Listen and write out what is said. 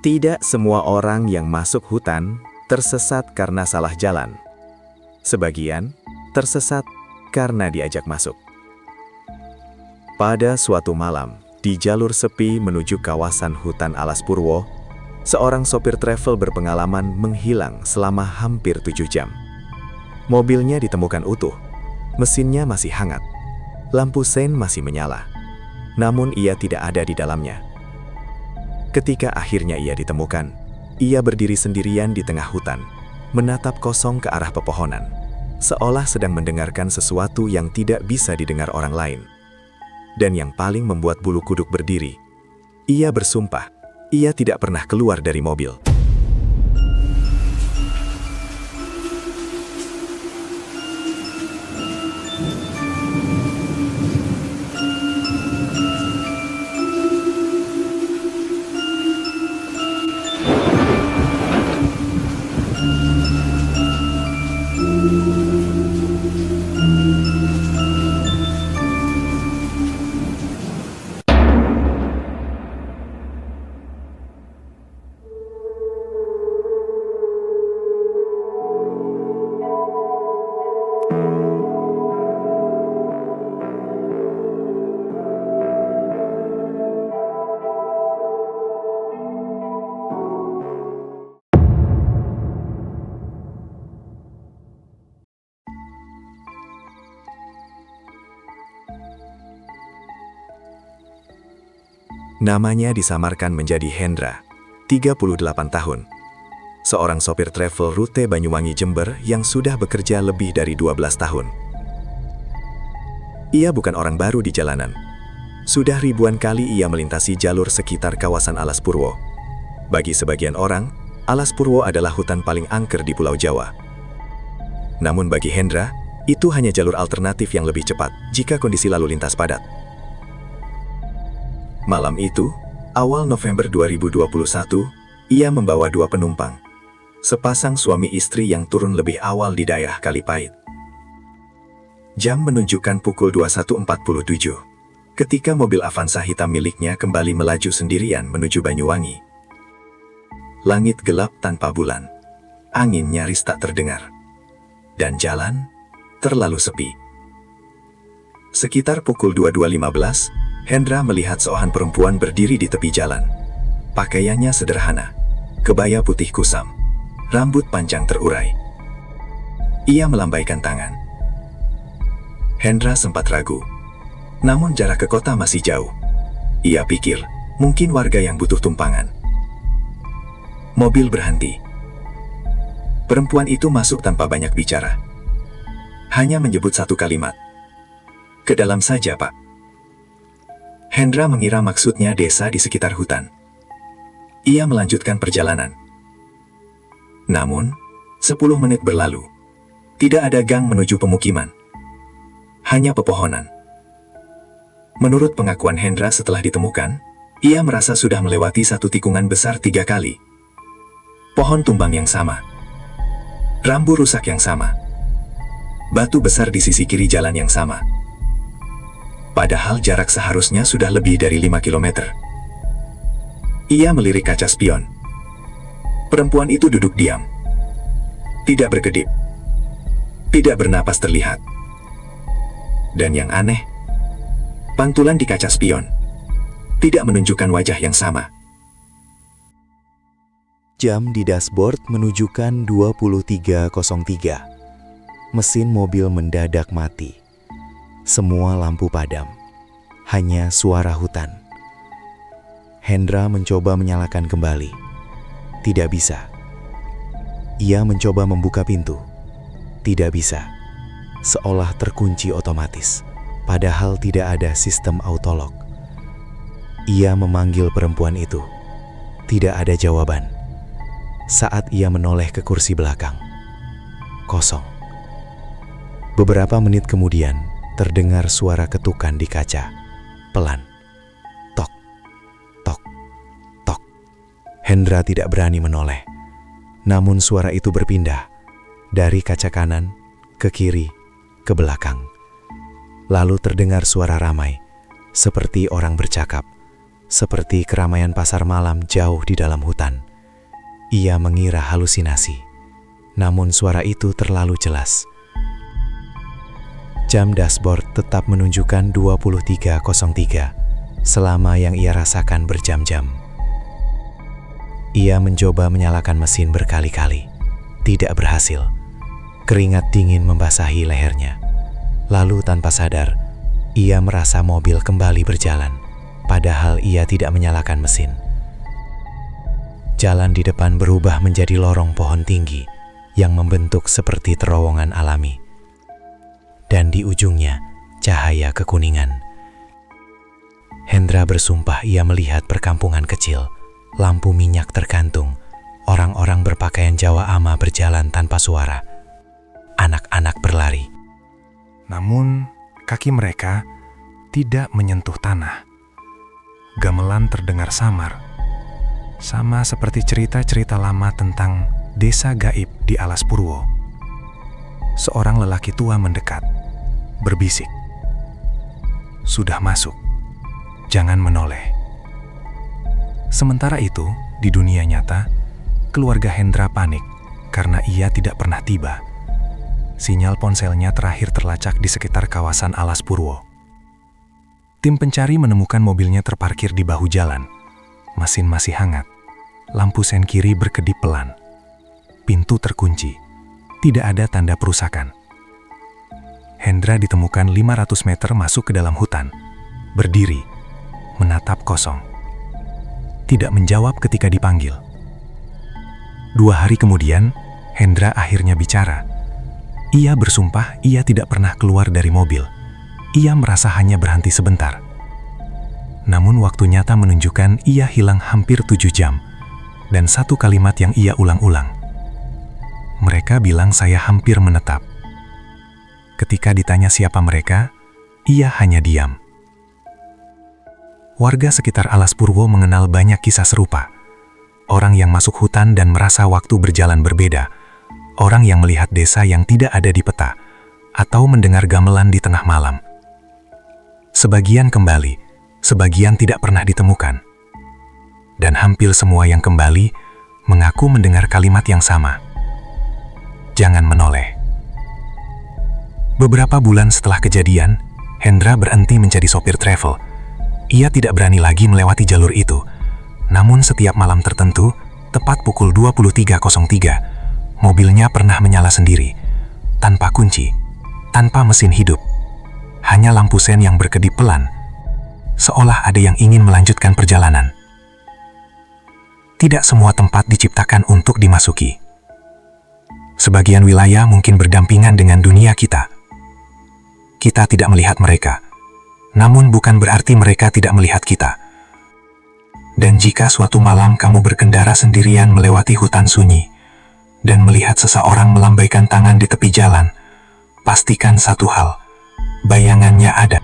Tidak semua orang yang masuk hutan tersesat karena salah jalan. Sebagian tersesat karena diajak masuk. Pada suatu malam, di jalur sepi menuju kawasan hutan Alas Purwo, seorang sopir travel berpengalaman menghilang selama hampir 7 jam. Mobilnya ditemukan utuh, mesinnya masih hangat, lampu sein masih menyala, namun ia tidak ada di dalamnya. Ketika akhirnya ia ditemukan, ia berdiri sendirian di tengah hutan, menatap kosong ke arah pepohonan, seolah sedang mendengarkan sesuatu yang tidak bisa didengar orang lain. Dan yang paling membuat bulu kuduk berdiri, ia bersumpah, ia tidak pernah keluar dari mobil. Namanya disamarkan menjadi Hendra, 38 tahun. Seorang sopir travel rute Banyuwangi Jember yang sudah bekerja lebih dari 12 tahun. Ia bukan orang baru di jalanan. Sudah ribuan kali ia melintasi jalur sekitar kawasan Alas Purwo. Bagi sebagian orang, Alas Purwo adalah hutan paling angker di Pulau Jawa. Namun bagi Hendra, itu hanya jalur alternatif yang lebih cepat jika kondisi lalu lintas padat. Malam itu, awal November 2021, ia membawa 2 penumpang. Sepasang suami istri yang turun lebih awal di daerah Kalipait. Jam menunjukkan pukul 21.47, ketika mobil Avanza hitam miliknya kembali melaju sendirian menuju Banyuwangi. Langit gelap tanpa bulan, angin nyaris tak terdengar, dan jalan terlalu sepi. Sekitar pukul 22.15, Hendra melihat seorang perempuan berdiri di tepi jalan. Pakaiannya sederhana, kebaya putih kusam, rambut panjang terurai. Ia melambaikan tangan. Hendra sempat ragu, namun jarak ke kota masih jauh. Ia pikir, mungkin warga yang butuh tumpangan. Mobil berhenti. Perempuan itu masuk tanpa banyak bicara. Hanya menyebut satu kalimat. "Ke dalam saja, Pak." Hendra mengira maksudnya desa di sekitar hutan. Ia melanjutkan perjalanan. Namun, 10 menit berlalu. Tidak ada gang menuju pemukiman. Hanya pepohonan. Menurut pengakuan Hendra setelah ditemukan, ia merasa sudah melewati satu tikungan besar 3 kali. Pohon tumbang yang sama. Rambu rusak yang sama. Batu besar di sisi kiri jalan yang sama. Padahal jarak seharusnya sudah lebih dari 5 km. Ia melirik kaca spion. Perempuan itu duduk diam. Tidak berkedip. Tidak bernapas terlihat. Dan yang aneh, pantulan di kaca spion tidak menunjukkan wajah yang sama. Jam di dashboard menunjukkan 23.03. Mesin mobil mendadak mati. Semua lampu padam, hanya suara hutan. Hendra mencoba menyalakan kembali. Tidak bisa. Ia mencoba membuka pintu. Tidak bisa. Seolah terkunci otomatis, padahal tidak ada sistem autolock. Ia memanggil perempuan itu. Tidak ada jawaban. Saat ia menoleh ke kursi belakang, kosong. Beberapa menit kemudian, terdengar suara ketukan di kaca. Pelan. Tok, tok, tok. Hendra tidak berani menoleh. Namun suara itu berpindah. Dari kaca kanan, ke kiri, ke belakang. Lalu terdengar suara ramai. Seperti orang bercakap. seperti keramaian pasar malam jauh di dalam hutan. Ia mengira halusinasi, namun suara itu terlalu jelas. Jam dashboard tetap menunjukkan 23.03 selama yang ia rasakan berjam-jam. Ia mencoba menyalakan mesin berkali-kali, tidak berhasil. Keringat dingin membasahi lehernya. Lalu tanpa sadar, ia merasa mobil kembali berjalan, padahal ia tidak menyalakan mesin. Jalan di depan berubah menjadi lorong pohon tinggi yang membentuk seperti terowongan alami. Dan di ujungnya, cahaya kekuningan. Hendra bersumpah ia melihat perkampungan kecil, lampu minyak tergantung, orang-orang berpakaian Jawa Ama berjalan tanpa suara, anak-anak berlari. Namun, kaki mereka tidak menyentuh tanah. Gamelan terdengar samar, sama seperti cerita-cerita lama tentang desa gaib di Alas Purwo. Seorang lelaki tua mendekat, berbisik, "Sudah masuk, jangan menoleh." Sementara itu, di dunia nyata, keluarga Hendra panik karena ia tidak pernah tiba. Sinyal ponselnya terakhir terlacak di sekitar kawasan Alas Purwo. Tim pencari menemukan mobilnya terparkir di bahu jalan. Mesin masih hangat. Lampu sen kiri berkedip pelan. Pintu terkunci. Tidak ada tanda perusakan. Hendra ditemukan 500 meter masuk ke dalam hutan. Berdiri, menatap kosong. Tidak menjawab ketika dipanggil. 2 hari kemudian, Hendra akhirnya bicara. Ia bersumpah ia tidak pernah keluar dari mobil. Ia merasa hanya berhenti sebentar. Namun waktu nyata menunjukkan ia hilang hampir 7 jam. Dan satu kalimat yang ia ulang-ulang. Mereka bilang saya hampir menetap. Ketika ditanya siapa mereka, ia hanya diam. Warga sekitar Alas Purwo mengenal banyak kisah serupa. Orang yang masuk hutan dan merasa waktu berjalan berbeda. Orang yang melihat desa yang tidak ada di peta, atau mendengar gamelan di tengah malam. Sebagian kembali, sebagian tidak pernah ditemukan. Dan hampir semua yang kembali mengaku mendengar kalimat yang sama. Jangan menoleh. Beberapa bulan setelah kejadian, Hendra berhenti menjadi sopir travel. Ia tidak berani lagi melewati jalur itu. Namun setiap malam tertentu, tepat pukul 23.03, mobilnya pernah menyala sendiri, tanpa kunci, tanpa mesin hidup. Hanya lampu sen yang berkedip pelan, seolah ada yang ingin melanjutkan perjalanan. Tidak semua tempat diciptakan untuk dimasuki. Sebagian wilayah mungkin berdampingan dengan dunia kita. Kita tidak melihat mereka, namun bukan berarti mereka tidak melihat kita. Dan jika suatu malam kamu berkendara sendirian melewati hutan sunyi, dan melihat seseorang melambaikan tangan di tepi jalan, pastikan satu hal, bayangannya ada.